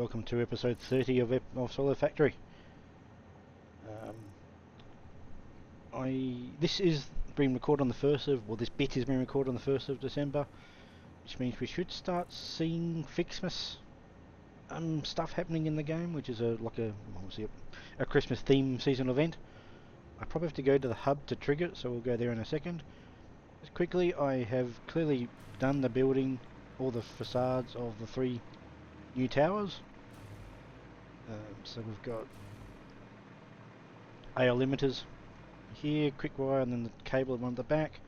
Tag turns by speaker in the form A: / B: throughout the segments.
A: welcome to episode 30 of Solar Factory. This is being recorded on the 1st of, well, this bit is being recorded on the 1st of December, which means we should start seeing Fixmas stuff happening in the game, which is obviously a Christmas theme seasonal event. I probably have to go to the hub to trigger it, so we'll go there in a second. Just quickly, I have clearly done the building, all the facades of the 3 new towers. So we've got AL limiters here, quick wire, and then the cable on the back.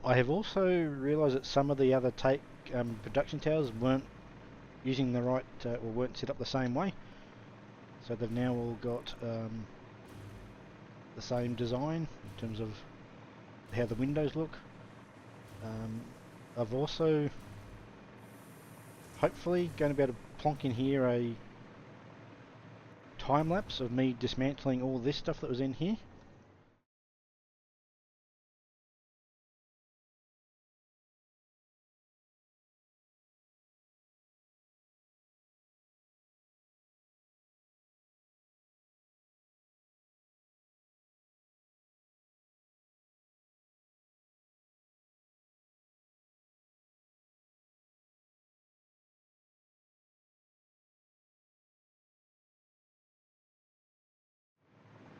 A: I have also realised that some of the other production towers weren't using the right, or weren't set up the same way. So they've now all got the same design in terms of how the windows look. I've also hopefully going to be able to plonk in here a time lapse of me dismantling all this stuff that was in here.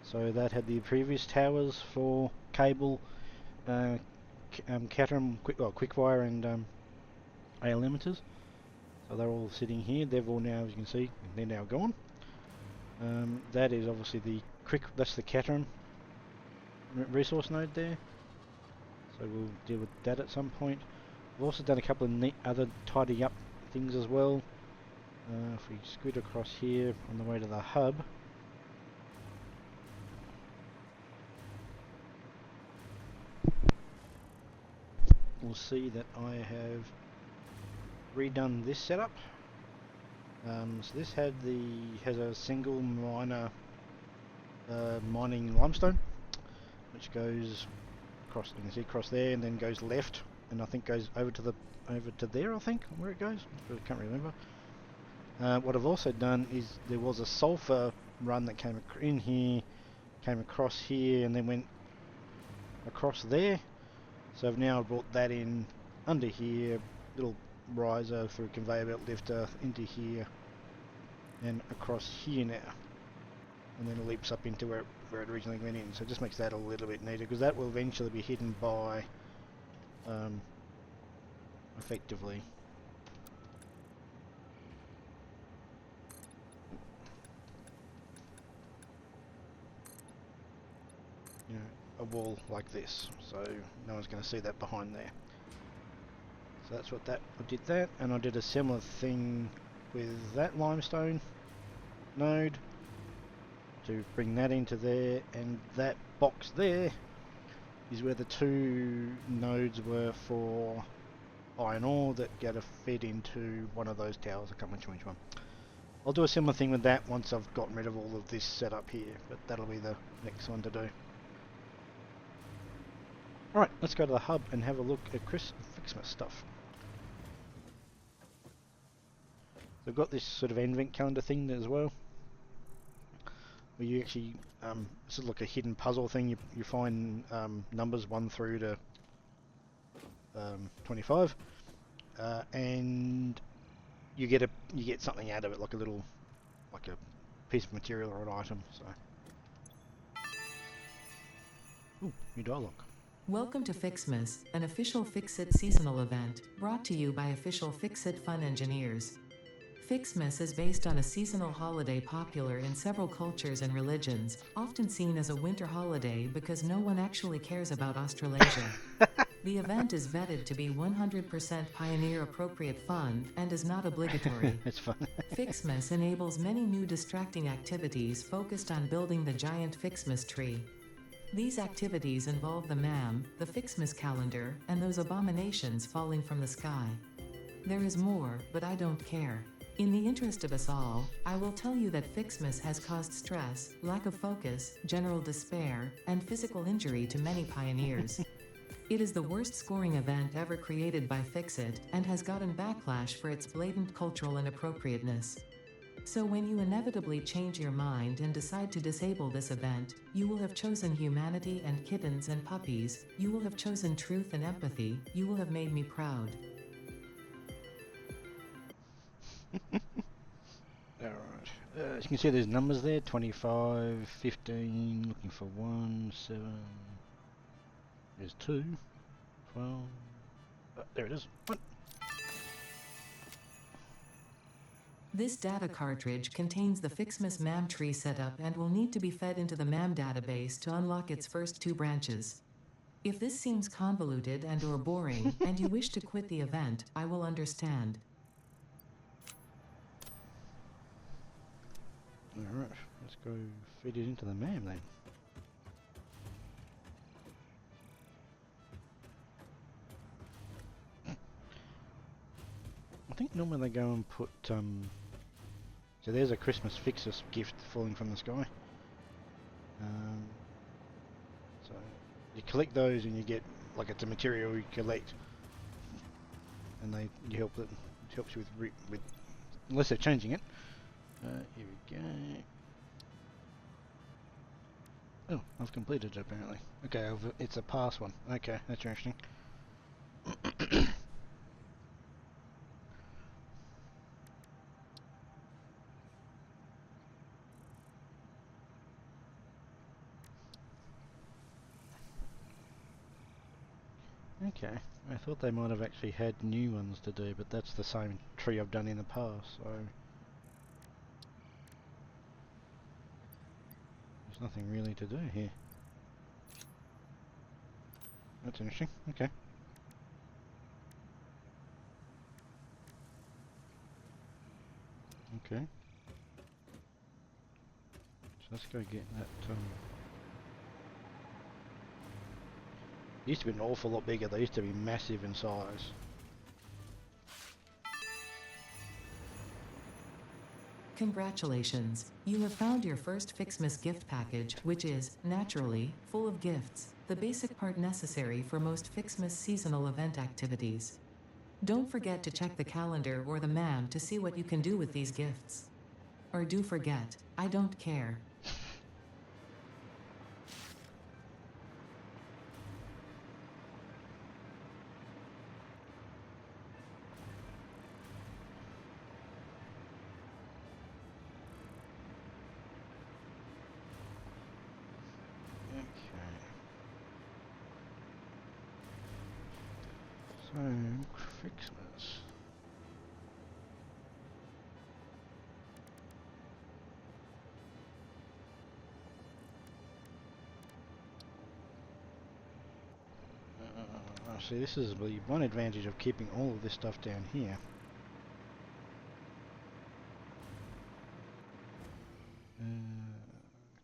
A: So that had the previous towers for cable, Caterham quick-wire and AL limiters. So they're all sitting here. They've all now, as you can see, they're now gone. That is obviously that's the Caterham resource node there. So we'll deal with that at some point. We've also done a couple of neat other tidy up things as well. If we scoot across here on the way to the hub. We'll see that I have redone this setup. So this has a single miner mining limestone, which goes across. You can see across there, and then goes left, and I think goes over to there. I think where it goes. I can't remember. What I've also done is there was a sulfur run that came in here, came across here, and then went across there. So I've now brought that in under here, little riser through conveyor belt lifter into here and across here now, and then it leaps up into where it originally went in. So it just makes that a little bit neater, because that will eventually be hidden by effectively a wall like this, so no one's going to see that behind there. So that's what I did that, and I did a similar thing with that limestone node to bring that into there, and that box there is where the 2 nodes were for iron ore that get fed into one of those towers. I can't remember which one. I'll do a similar thing with that once I've gotten rid of all of this setup here, but that'll be the next one to do. Alright, let's go to the hub and have a look at Fixmas stuff. We've got this sort of advent calendar thing as well, where you actually, it's sort of like a hidden puzzle thing. You find numbers 1 through to 25, and you get something out of it, like a piece of material or an item. So, new dialogue.
B: Welcome to Fixmas, an official Fix-It seasonal event, brought to you by official Fix-It Fun engineers. Fixmas is based on a seasonal holiday popular in several cultures and religions, often seen as a winter holiday because no one actually cares about Australasia. The event is vetted to be 100% pioneer-appropriate fun and is not obligatory.
A: It's fun.
B: Fixmas enables many new distracting activities focused on building the giant Fixmas tree. These activities involve the MAM, the Fixmas calendar, and those abominations falling from the sky. There is more, but I don't care. In the interest of us all, I will tell you that Fixmas has caused stress, lack of focus, general despair, and physical injury to many pioneers. It is the worst scoring event ever created by Fixit, and has gotten backlash for its blatant cultural inappropriateness. So when you inevitably change your mind and decide to disable this event, you will have chosen humanity and kittens and puppies, you will have chosen truth and empathy, you will have made me proud.
A: Alright. As you can see, there's numbers there: 25, 15, looking for 1, 7. There's 2, 12. There it is. 1.
B: This data cartridge contains the Fixmas MAM tree setup and will need to be fed into the MAM database to unlock its first 2 branches. If this seems convoluted and/or boring, and you wish to quit the event, I will understand.
A: Alright, let's go feed it into the MAM then. I think normally they go and put, so there's a Christmas Fixus gift falling from the sky. So you collect those and you get, like, it's a material you collect, and you help it helps you with unless they're changing it. Here we go. Oh, I've completed it apparently. Okay, it's a pass one. Okay, that's interesting. Okay, I thought they might have actually had new ones to do, but that's the same tree I've done in the past, so there's nothing really to do here. That's interesting. Okay. Okay. So let's go get that. It used to be an awful lot bigger. They used to be massive in size.
B: Congratulations, you have found your first Fixmas gift package, which is, naturally, full of gifts, the basic part necessary for most Fixmas seasonal event activities. Don't forget to check the calendar or the MAM to see what you can do with these gifts. Or do forget, I don't care.
A: So, Christmas. See, this is the one advantage of keeping all of this stuff down here.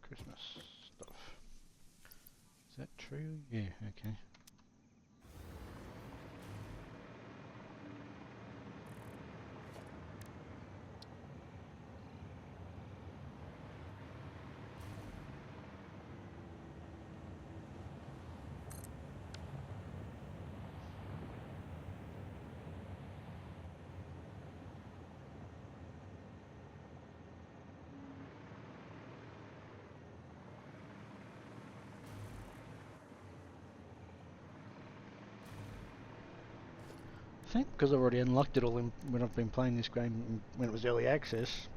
A: Christmas stuff. Is that true? Yeah, okay. I think because I've already unlocked it all when I've been playing this game when it was early access,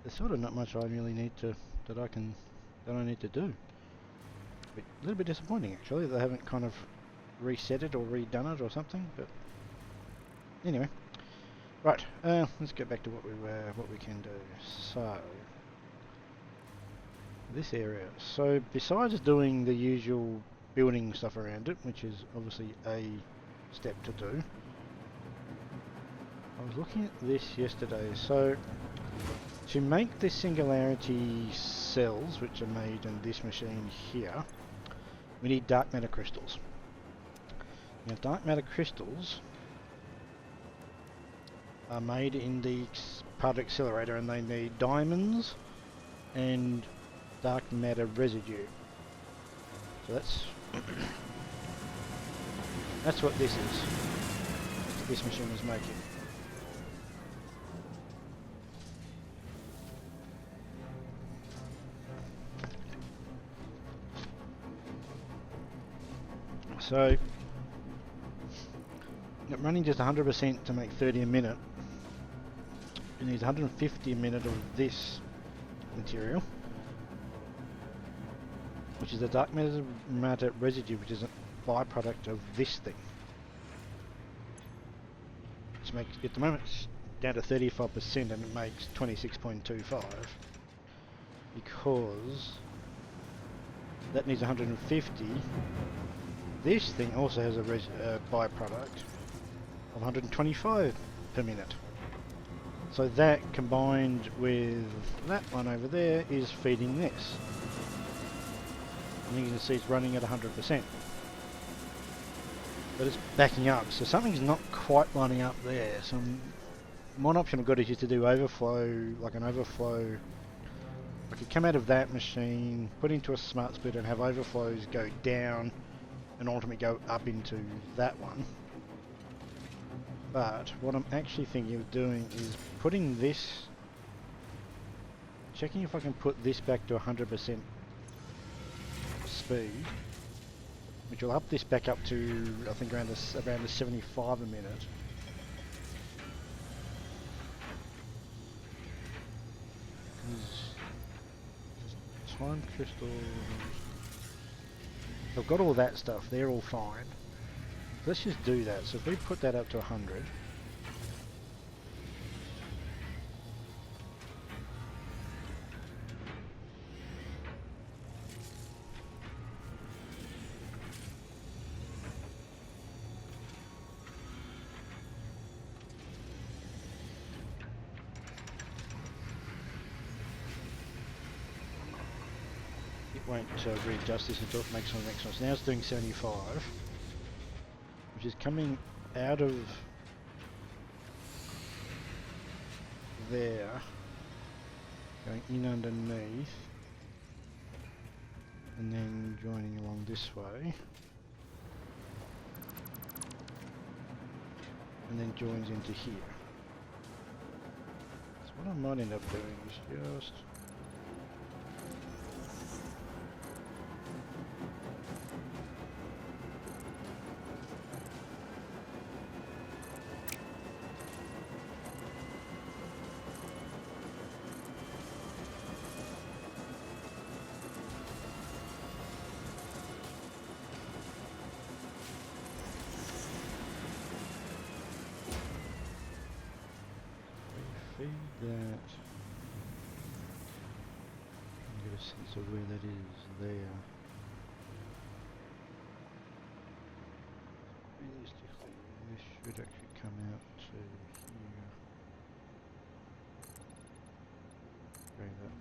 A: there's sort of not much I really need to that I need to do. A little bit disappointing actually. They haven't kind of reset it or redone it or something. But anyway, right. Let's get back to what we can do. So this area. So besides doing the usual building stuff around it, which is obviously a step to do. I was looking at this yesterday. So to make the Singularity Cells, which are made in this machine here, we need dark matter crystals. Now dark matter crystals are made in the particle accelerator, and they need diamonds and dark matter residue. So that's That's what this is. That's what this machine is making. So, running just 100% to make 30 a minute, it needs 150 a minute of this material, which is a dark matter residue, which is a byproduct of this thing. Which makes, at the moment, it's down to 35% and it makes 26.25, because that needs 150. This thing also has a byproduct of 125 per minute. So that combined with that one over there is feeding this. And you can see it's running at 100%. But it's backing up, so something's not quite lining up there. So one option I've got is just to do overflow, like an overflow. I could come out of that machine, put into a smart splitter and have overflows go down and ultimately go up into that one. But what I'm actually thinking of doing is putting this, checking if I can put this back to 100% speed, which will up this back up to, I think, around the 75 a minute. Time crystals. I've got all that stuff, they're all fine. Let's just do that. So if we put that up to 100, it won't readjust this until it makes the next one. So now it's doing 75, which is coming out of there, going in underneath, and then joining along this way, and then joins into here. So what I might end up doing is just feed that, and get a sense of where that is there. Realistically, this should actually come out to here. Bring that.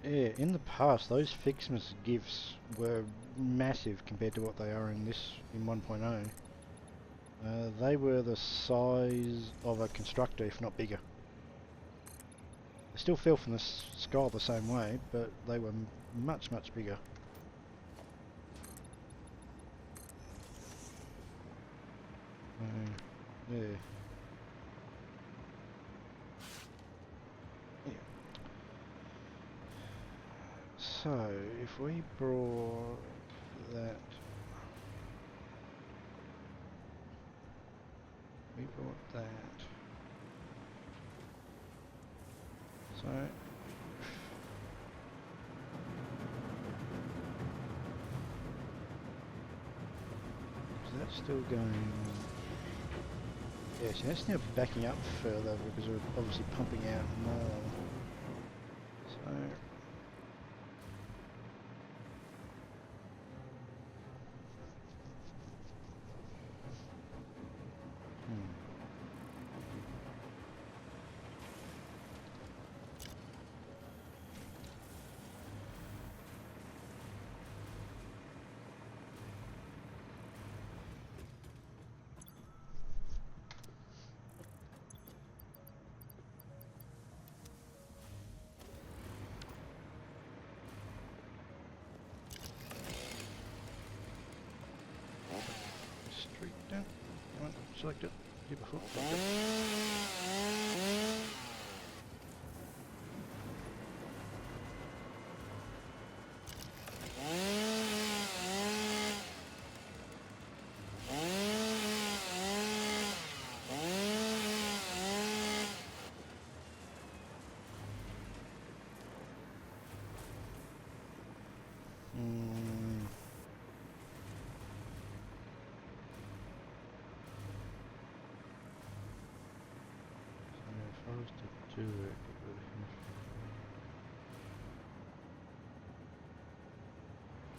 A: Yeah, in the past, those Fixmas gifts were massive compared to what they are in this, in 1.0. They were the size of a constructor, if not bigger. They still fell from the sky the same way, but they were much, much bigger. Yeah. So, if we brought that, so, is that still going? Yeah, so that's now backing up further because we're obviously pumping out more. So street down. Come on, select it. Give a hook. If I was to do it, it would have...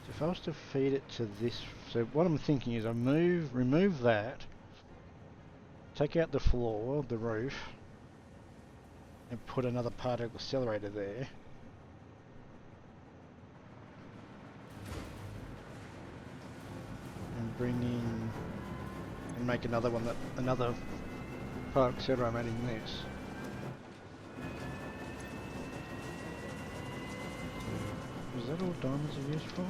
A: So if I was to feed it to this, so what I'm thinking is I remove that, take out the floor, the roof, and put another particle accelerator there. And bring in, and make another one, another particle accelerator. I'm adding this. Is that all diamonds are used for?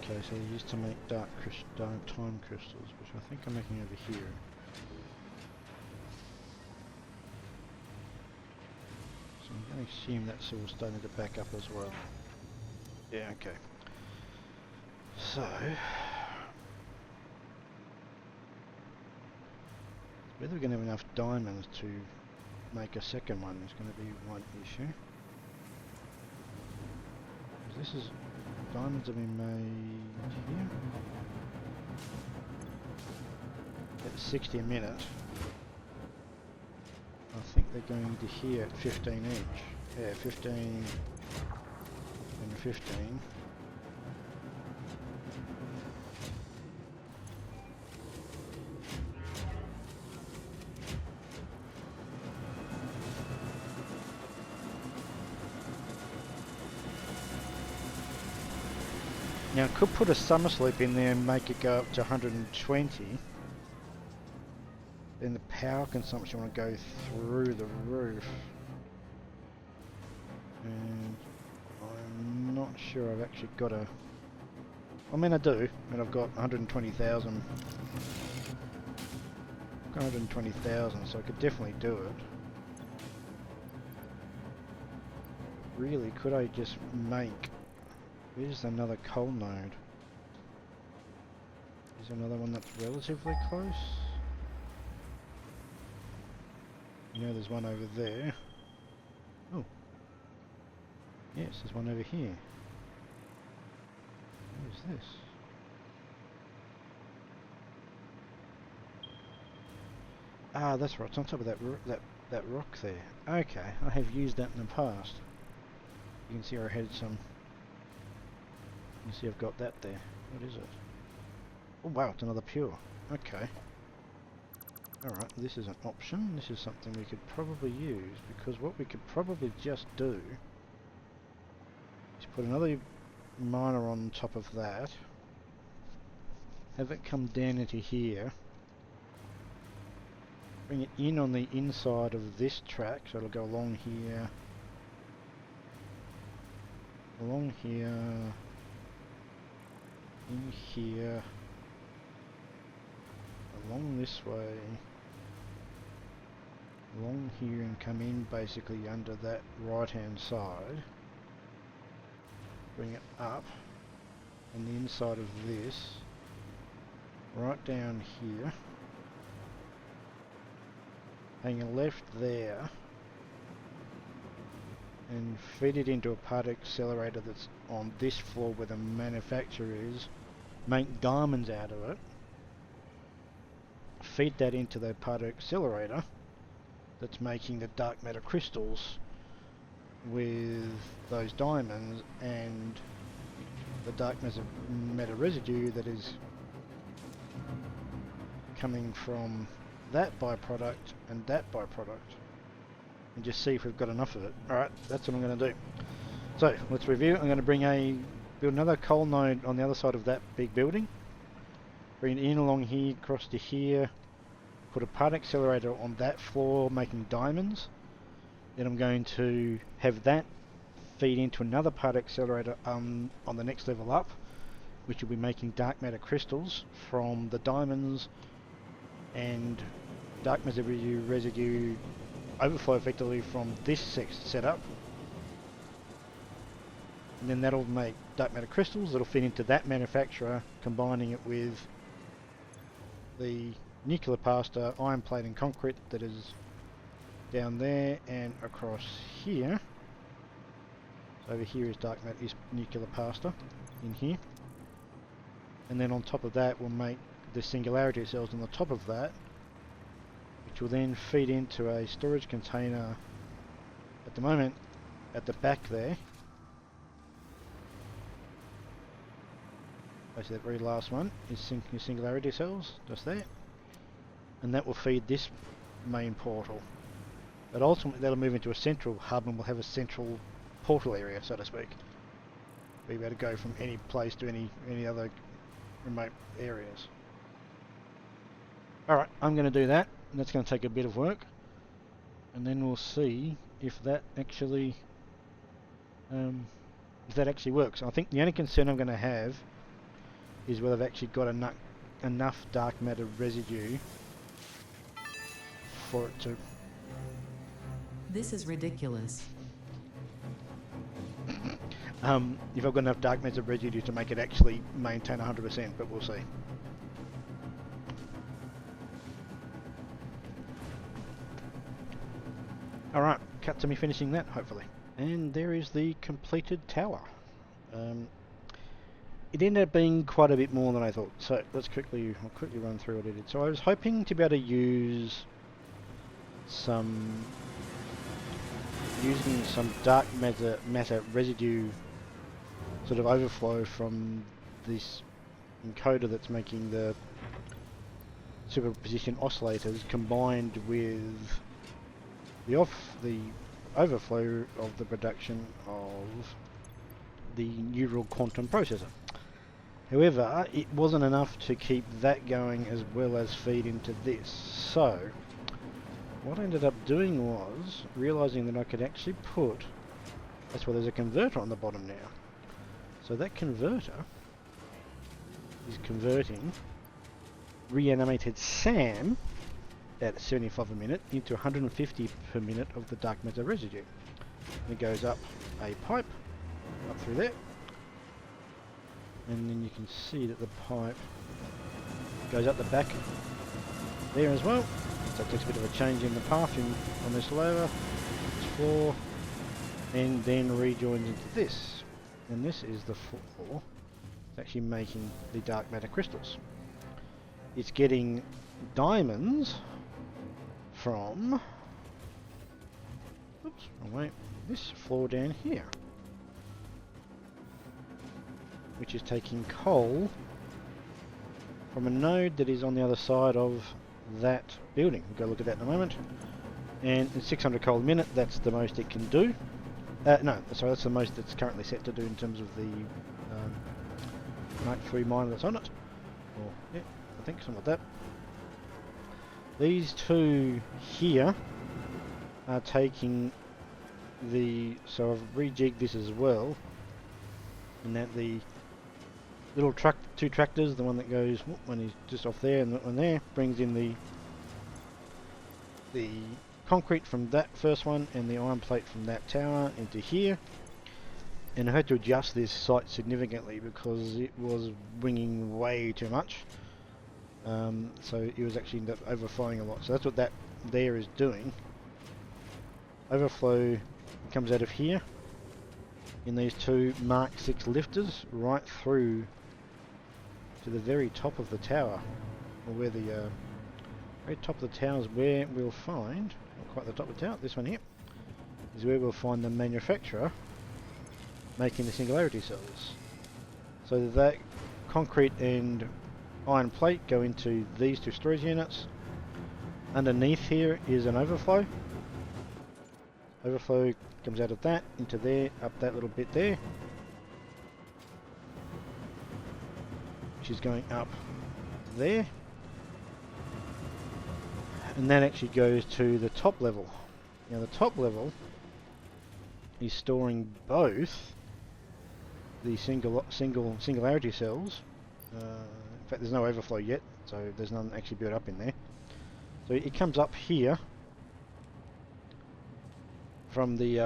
A: Okay, so they're used to make dark time crystals, which I think I'm making over here. So I'm going to assume that's all starting to back up as well. Yeah, okay. So... whether we're going to have enough diamonds to make a second one is going to be one issue. This is... diamonds have been made here. At 60 a minute. I think they're going to here at 15 each. Yeah, 15 and 15. Now I could put a summer sleep in there and make it go up to 120. Then the power consumption will go through the roof. And I'm not sure I've actually got a... I mean I do, and I've got 120,000. 120,000, so I could definitely do it. Really, could I just make... Where's another coal node? Is there another one that's relatively close? You know there's one over there. Oh. Yes, there's one over here. What is this? Ah, that's right, it's on top of that rock there. Okay, I have used that in the past. You can see I had some... You can see I've got that there. What is it? Oh wow, it's another pure. Okay. Alright, this is an option. This is something we could probably use, because what we could probably just do is put another miner on top of that, have it come down into here, bring it in on the inside of this track, so it'll go along here, in here, along this way, along here, and come in basically under that right hand side, bring it up on the inside of this, right down here, hang a left there, and feed it into a part accelerator that's on this floor where the manufacturer is, make diamonds out of it, feed that into the part accelerator that's making the dark matter crystals with those diamonds, and the dark matter residue that is coming from that byproduct and that byproduct, and just see if we've got enough of it. Alright, that's what I'm going to do. So let's review. I'm going to build another coal node on the other side of that big building, bring it in along here, across to here, put a part accelerator on that floor making diamonds. Then I'm going to have that feed into another part accelerator on the next level up, which will be making dark matter crystals from the diamonds and dark matter residue overflow effectively from this setup. And then that'll make dark matter crystals that'll feed into that manufacturer, combining it with the nuclear pasta, iron plate and concrete that is down there and across here. So over here is dark matter, is nuclear pasta in here. And then on top of that we'll make the singularity cells on the top of that, which will then feed into a storage container at the moment at the back there. Basically that very last one is singularity cells, just there. And that will feed this main portal. But ultimately that'll move into a central hub and we'll have a central portal area, so to speak. Be able to go from any place to any other remote areas. Alright, I'm going to do that, and that's going to take a bit of work. And then we'll see if that actually works. I think the only concern I'm going to have is whether I've actually got enough dark matter residue for it to...
B: This is ridiculous.
A: if I've got enough dark matter residue to make it actually maintain 100%, but we'll see. Alright, cut to me finishing that, hopefully. And there is the completed tower. It ended up being quite a bit more than I thought, so I'll quickly run through what it did. So I was hoping to be able to use using some dark matter residue sort of overflow from this encoder that's making the superposition oscillators, combined with the overflow of the production of the neural quantum processor. However, it wasn't enough to keep that going as well as feed into this. So what I ended up doing was realizing that I could actually put, that's why there's a converter on the bottom now. So that converter is converting reanimated SAM at 75 a minute into 150 per minute of the dark matter residue. And it goes up a pipe up through there, and then you can see that the pipe goes up the back there as well. So it takes a bit of a change in the path on this lower, this floor, and then rejoins into this. And this is the floor. It's actually making the dark matter crystals. It's getting diamonds from, oops, wrong way, this floor down here, which is taking coal from a node that is on the other side of that building. We'll go look at that in a moment. And it's 600 coal a minute, that's the most it can do. No, sorry, that's the most it's currently set to do in terms of the Night 3 miner that's on it. Or, yeah, I think something like that. These two here are taking the, so I've rejigged this as well, and that the little two tractors, the one that goes when he's just off there and that one there, brings in the concrete from that first one and the iron plate from that tower into here. And I had to adjust this site significantly because it was winging way too much. So it was actually overflowing a lot. So that's what that there is doing. Overflow It comes out of here in these two Mark 6 lifters right through to the very top of the tower, or where the very top of the tower is where we'll find, not quite the top of the tower, this one here, is where we'll find the manufacturer making the Singularity Cells. So that concrete and iron plate go into these two storage units. Underneath here is an overflow. Overflow comes out of that into there, up that little bit there, which is going up there, and that actually goes to the top level. Now the top level is storing both the singularity cells. In fact, there's no overflow yet, so there's none actually built up in there. So it comes up here from the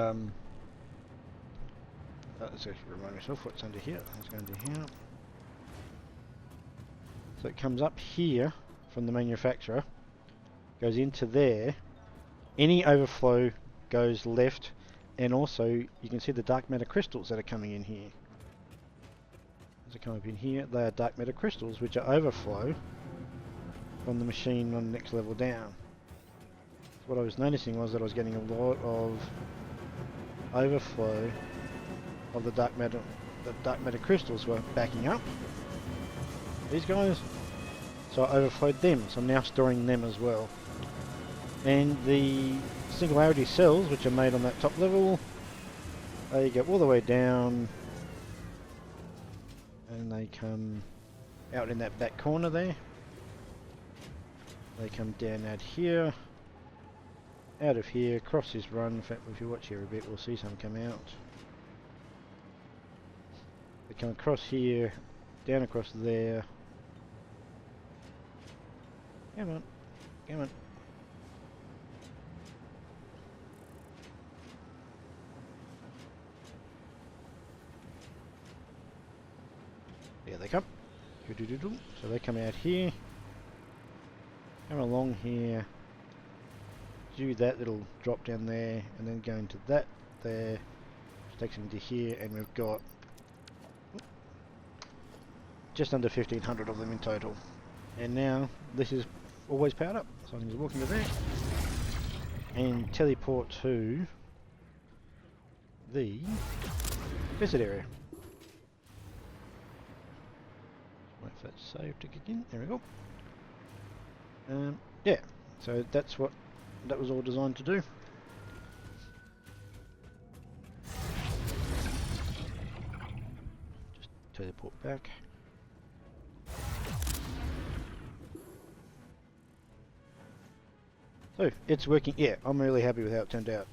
A: let's actually remind myself what's under here. Let's go under here. So it comes up here from the manufacturer, goes into there. Any overflow goes left, and also you can see the dark matter crystals that are coming in here. As they come up in here, they are dark matter crystals, which are overflow from the machine on the next level down. So what I was noticing was that I was getting a lot of overflow of the dark matter. The dark matter crystals were backing up these guys, so I overflowed them. So I'm now storing them as well. And the singularity cells, which are made on that top level, they go all the way down, and they come out in that back corner there. They come down out here, out of here, across this run. In fact, if you watch here a bit, we'll see some come out. They come across here, down across there. Come on, come on. There they come. So they come out here, come along here, do that little drop down there, and then go into that there, which takes them into here, and we've got just under 1,500 of them in total. And now this is always powered up, so I can just walk into there and teleport to the visit area. Wait for that save to kick in. There we go. Yeah, so that's what that was all designed to do. Just teleport back. So it's working. Yeah, I'm really happy with how it turned out.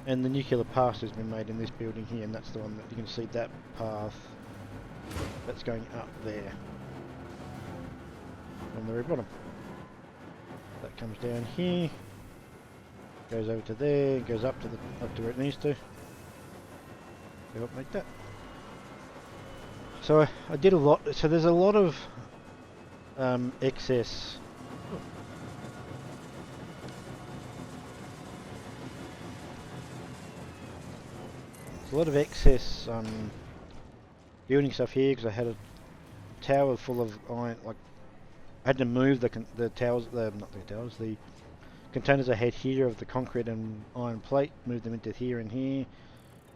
A: And the nuclear path has been made in this building here, and that's the one that you can see, that path that's going up there from the very bottom. That comes down here, goes over to there, goes up to where it needs to. So help make that. So I did a lot. So there's a lot of excess. There's a lot of excess building stuff here because I had a tower full of iron. Like I had to move the towers, the containers I had here of the concrete and iron plate, move them into here and here.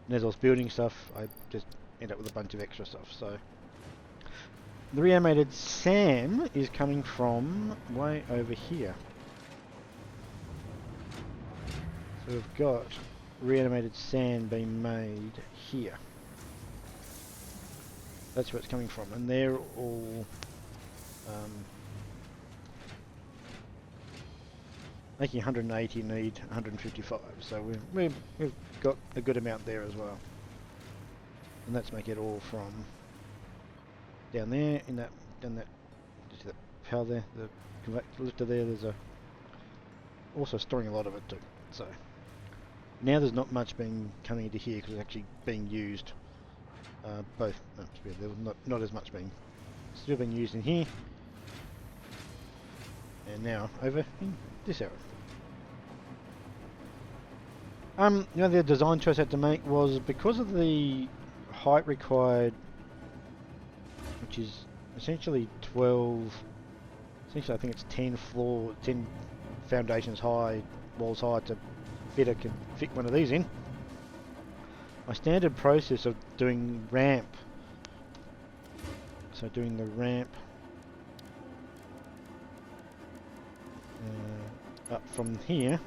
A: And as I was building stuff, I just ended up with a bunch of extra stuff. So the reanimated sand is coming from way over here. So we've got reanimated sand being made here. That's where it's coming from, and they're all making 180, need 155. So we've got a good amount there as well, and that's make it all from down there in that just that power there, the lifter there. There's also storing a lot of it too. So now there's not much being coming into here because it's actually being used. Both, not as much being still being used in here, and now over in this area. The design choice I had to make was because of the height required, which is essentially 12. Essentially, I think it's 10 foundations high, walls high to fit one of these in. My standard process of doing ramp, so doing the ramp up from here,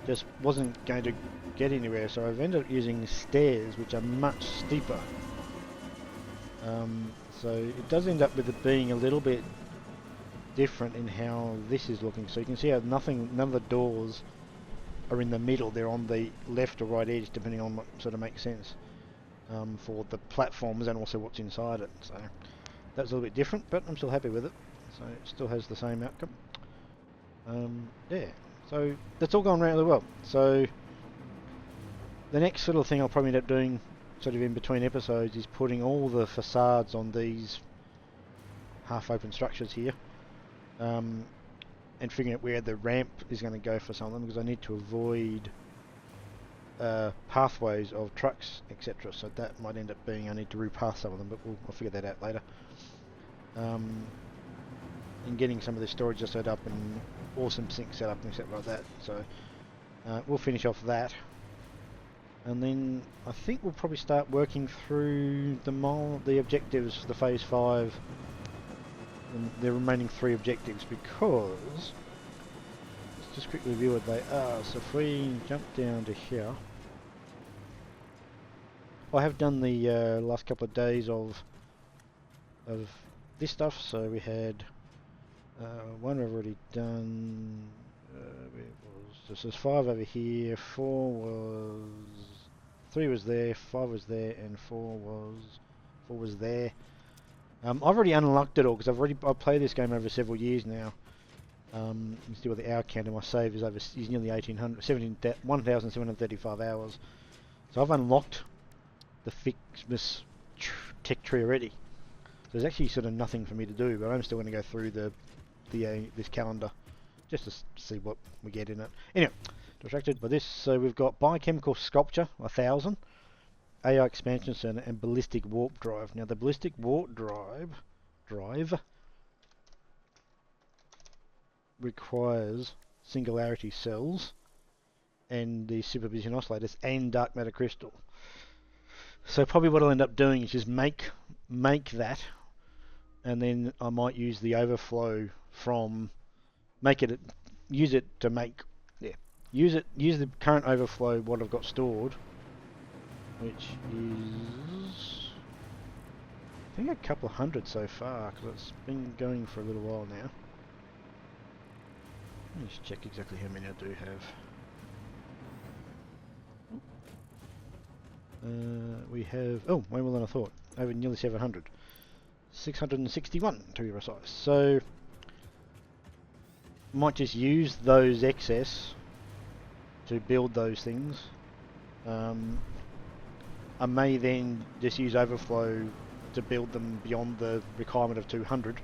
A: just wasn't going to get anywhere, so I've ended up using stairs which are much steeper. So it does end up with it being a little bit different in how this is looking. So you can see how none of the doors are in the middle, they're on the left or right edge depending on what sort of makes sense for the platforms and also what's inside it. So that's a little bit different, but I'm still happy with it. So it still has the same outcome. Yeah, so that's all gone really well. So the next sort of thing I'll probably end up doing sort of in between episodes is putting all the facades on these half open structures here and figuring out where the ramp is going to go for some of them, because I need to avoid pathways of trucks, etc. So that might end up being I need to repath some of them, but I'll figure that out later. And getting some of the storage set up and awesome sink set up and stuff like that. So we'll finish off that. And then I think we'll probably start working through the objectives for the Phase 5 and the remaining 3 objectives, because let's just quickly review what they are. So if we jump down to here, I have done the last couple of days of this stuff. So we had one I've already done. This was 5 over here, 3 was there, 5 was there, and 4 was there. I've already unlocked it all because I've played this game over several years now. You can see what the hour count in my save is is nearly 1,735 hours. So I've unlocked the Fixmas tech tree already. So there's actually sort of nothing for me to do, but I'm still going to go through this calendar just to see what we get in it. Anyway, distracted by this. So we've got biochemical sculpture 1000. AI expansion center and ballistic warp drive. Now the ballistic warp drive requires singularity cells and the supervision oscillators and dark matter crystal. So probably what I'll end up doing is just make that, and then I might use the overflow from use the current overflow what I've got stored, which is I think a couple of hundred so far, because it's been going for a little while now. Let me just check exactly how many I do have. We have, way more than I thought, over nearly 700. 661 to be precise. So might just use those excess to build those things. I may then just use overflow to build them beyond the requirement of 200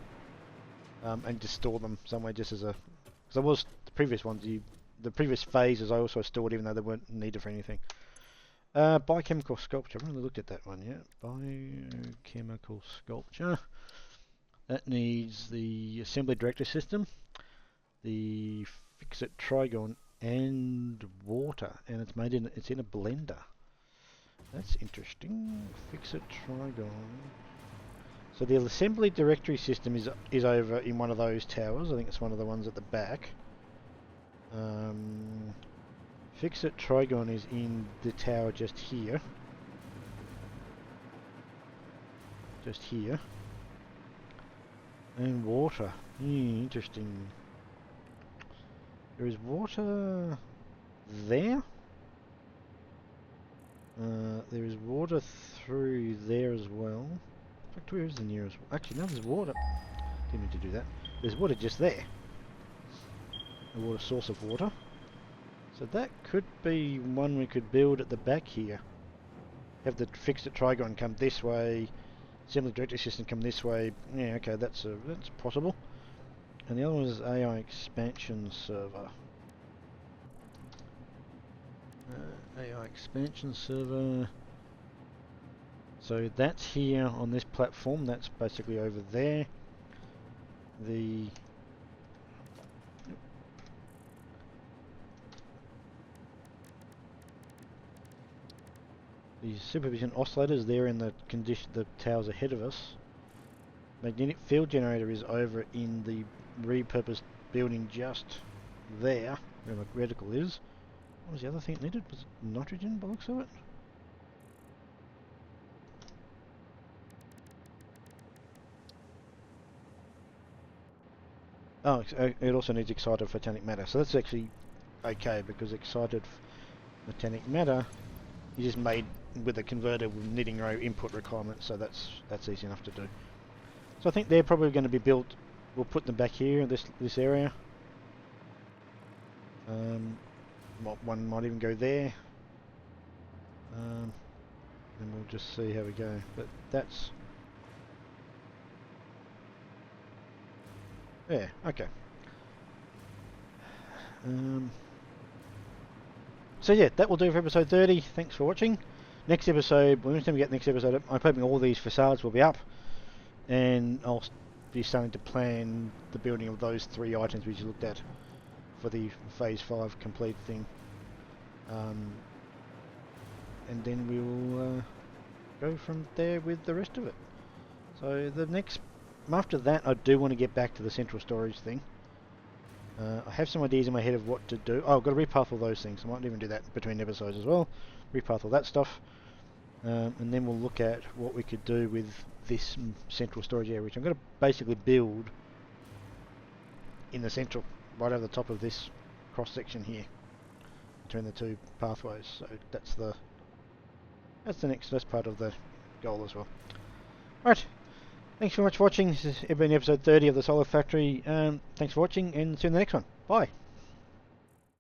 A: and just store them somewhere, just as a, because I was the previous ones, the previous phases I also stored even though they weren't needed for anything. Biochemical sculpture, I haven't really looked at that one yet. Biochemical sculpture, that needs the assembly director system, the fix-it trigon, and water, and it's in a blender. That's interesting. Fix-it trigon. So the assembly directory system is over in one of those towers. I think it's one of the ones at the back. Fix-it trigon is in the tower just here. And water. Interesting. There is water there. There is water through there as well. In fact, where is the nearest? Actually, no, there's water. Didn't mean to do that. There's water just there. A water source of water. So that could be one we could build at the back here. Have the fix-it trigon come this way. Assembly directory system come this way. Yeah, okay, that's possible. And the other one is AI expansion server. AI expansion server. So that's here on this platform. That's basically over there. The supervision oscillators there in the towers ahead of us. Magnetic field generator is over in the repurposed building just there, where my reticle is. What was the other thing it needed? Was it nitrogen by the looks of it? Oh, it also needs excited photonic matter. So that's actually okay, because excited photonic matter is just made with a converter with knitting row input requirements, so that's easy enough to do. So I think they're probably going to be built. We'll put them back here in this area. One might even go there. And we'll just see how we go. But that's yeah, okay. So yeah, that will do for episode 30. Thanks for watching. Next episode, when we get next episode, I'm hoping all these facades will be up, and I'll be starting to plan the building of those 3 items we just looked at for the phase 5 complete thing. And then we'll go from there with the rest of it. So after that, I do want to get back to the central storage thing. I have some ideas in my head of what to do. Oh, I've got to repath all those things. I might even do that between episodes as well. Repath all that stuff. And then we'll look at what we could do with this central storage area, which I'm going to basically build in the central, right over the top of this cross section here, between the 2 pathways. So that's part of the goal as well. Right. Thanks very much for watching. This has been episode 30 of the Solar Factory. Thanks for watching, and see you in the next one. Bye.